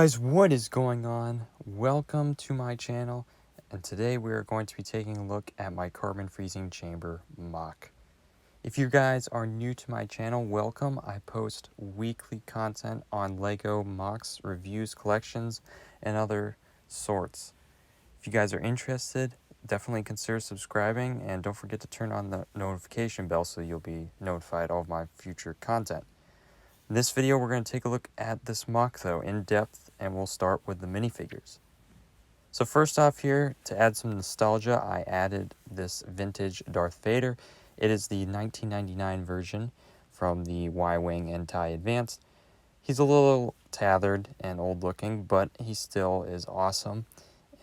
guys, what is going on? Welcome to my channel, and today we are going to be taking a look at my carbon freezing chamber MOC. If you guys are new to my channel, welcome. I post weekly content on LEGO MOCs, reviews, collections, and other sorts. If you guys are interested, definitely consider subscribing, and don't forget to turn on the notification bell so you'll be notified of my future content. In this video, we're going to take a look at this MOC though in depth, and we'll start with the minifigures. So first off here, to add some nostalgia, I added this vintage Darth Vader. It is the 1999 version from the Y-Wing and TIE Advanced. He's a little tethered and old looking, but he still is awesome,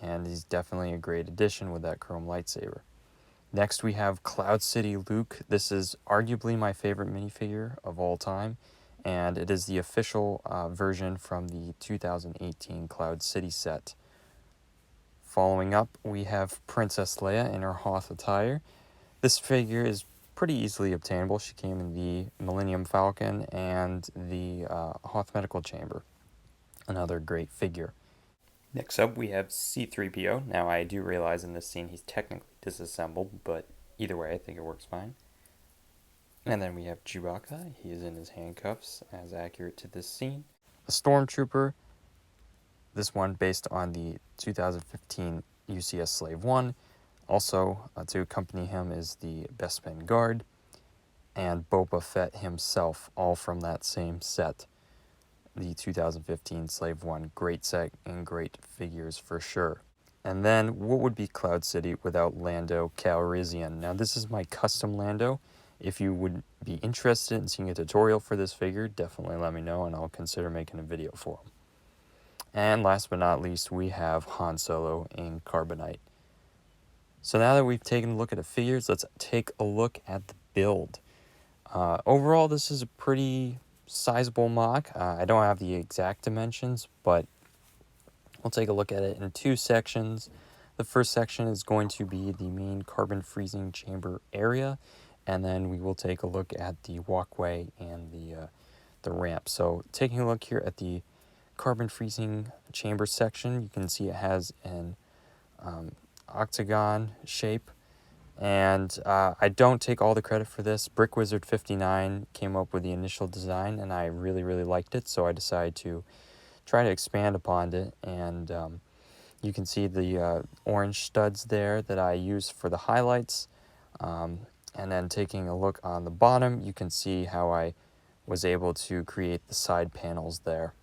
and he's definitely a great addition with that chrome lightsaber. Next we have Cloud City Luke. This is arguably my favorite minifigure of all time, and it is the official version from the 2018 Cloud City set. Following up, we have Princess Leia in her Hoth attire. This figure is pretty easily obtainable. She came in the Millennium Falcon and the Hoth Medical Chamber. Another great figure. Next up, we have C-3PO. Now, I do realize in this scene he's technically disassembled, but either way, I think it works fine. And then we have Chewbacca. He is in his handcuffs, as accurate to this scene. A Stormtrooper. This one based on the 2015 UCS Slave 1. Also, to accompany him is the Bespin Guard and Boba Fett himself, all from that same set. The 2015 Slave 1. Great set and great figures for sure. And then, what would be Cloud City without Lando Calrissian? Now, this is my custom Lando. If you would be interested in seeing a tutorial for this figure, definitely let me know and I'll consider making a video for him. And last but not least, we have Han Solo in Carbonite. So now that we've taken a look at the figures, let's take a look at the build. Overall, this is a pretty sizable MOC. I don't have the exact dimensions, but we'll take a look at it in two sections. The first section is going to be the main carbon freezing chamber area, and then we will take a look at the walkway and the ramp. So taking a look here at the carbon freezing chamber section, you can see it has an octagon shape, and I don't take all the credit for this. Brick Wizard 59 came up with the initial design, and I really liked it, so I decided to try to expand upon it. And you can see the orange studs there that I use for the highlights. And then taking a look on the bottom, you can see how I was able to create the side panels there.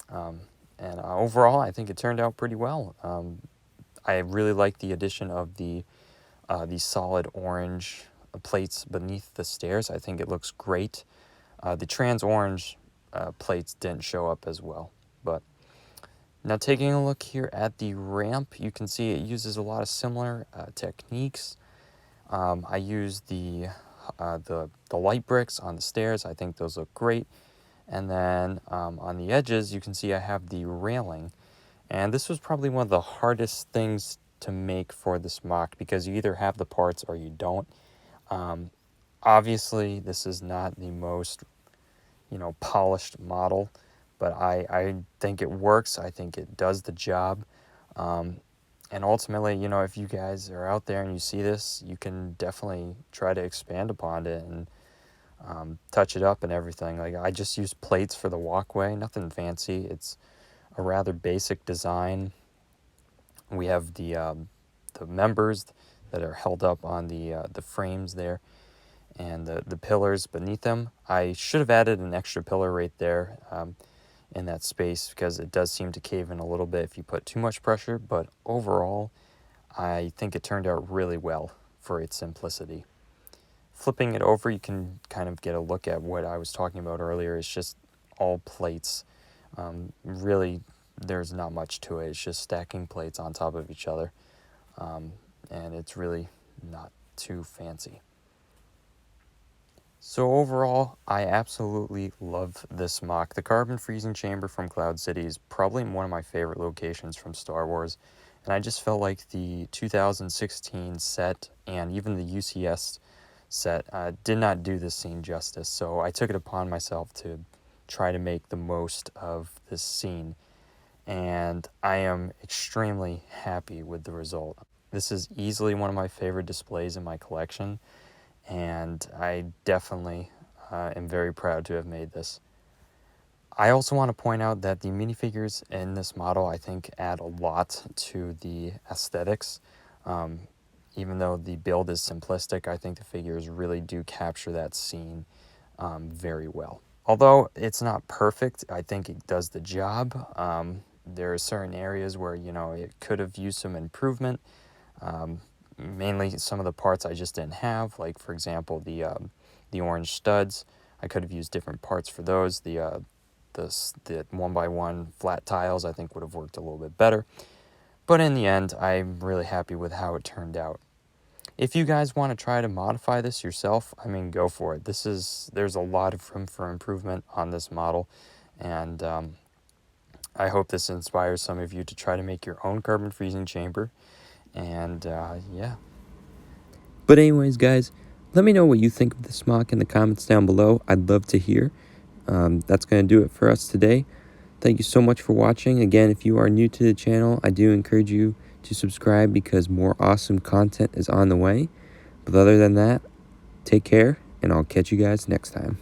And overall, I think it turned out pretty well. I really like the addition of the solid orange plates beneath the stairs. I think it looks great. The trans orange plates didn't show up as well. But now taking a look here at the ramp, you can see it uses a lot of similar techniques. I use the light bricks on the stairs. I think those look great. And then on the edges, you can see I have the railing. And this was probably one of the hardest things to make for this MOC, because you either have the parts or you don't. Obviously, this is not the most, polished model, but I think it works. I think it does the job. And ultimately, if you guys are out there and you see this, you can definitely try to expand upon it and touch it up and everything. Like, I just use plates for the walkway, nothing fancy. It's a rather basic design. We have the members that are held up on the frames there, and the pillars beneath them. I should have added an extra pillar right there in that space, because it does seem to cave in a little bit if you put too much pressure, but overall I think it turned out really well for its simplicity. Flipping it over, you can kind of get a look at what I was talking about earlier. It's just all plates. Really, there's not much to it. It's just stacking plates on top of each other, and it's really not too fancy. So overall, I absolutely love this MOC. The carbon freezing chamber from Cloud City is probably one of my favorite locations from Star Wars, and I just felt like the 2016 set and even the UCS set did not do this scene justice, so I took it upon myself to try to make the most of this scene. and I am extremely happy with the result. This is easily one of my favorite displays in my collection, and I definitely am very proud to have made this. I also want to point out that the minifigures in this model, I think, add a lot to the aesthetics. Even though the build is simplistic, I think the figures really do capture that scene very well. Although it's not perfect, I think it does the job. There are certain areas where, you know, it could have used some improvement. Mainly some of the parts I just didn't have, like, for example, the orange studs. I could have used different parts for those. The 1x1 flat tiles, I think, would have worked a little bit better. But in the end, I'm really happy with how it turned out. If you guys want to try to modify this yourself, I mean, go for it. There's a lot of room for improvement on this model, and I hope this inspires some of you to try to make your own carbon freezing chamber. And yeah. But anyways, guys, let me know what you think of this MOC in the comments down below. I'd love to hear. That's going to do it for us today. Thank you so much for watching. Again, if you are new to the channel, I do encourage you to subscribe because more awesome content is on the way. But other than that, take care, and I'll catch you guys next time.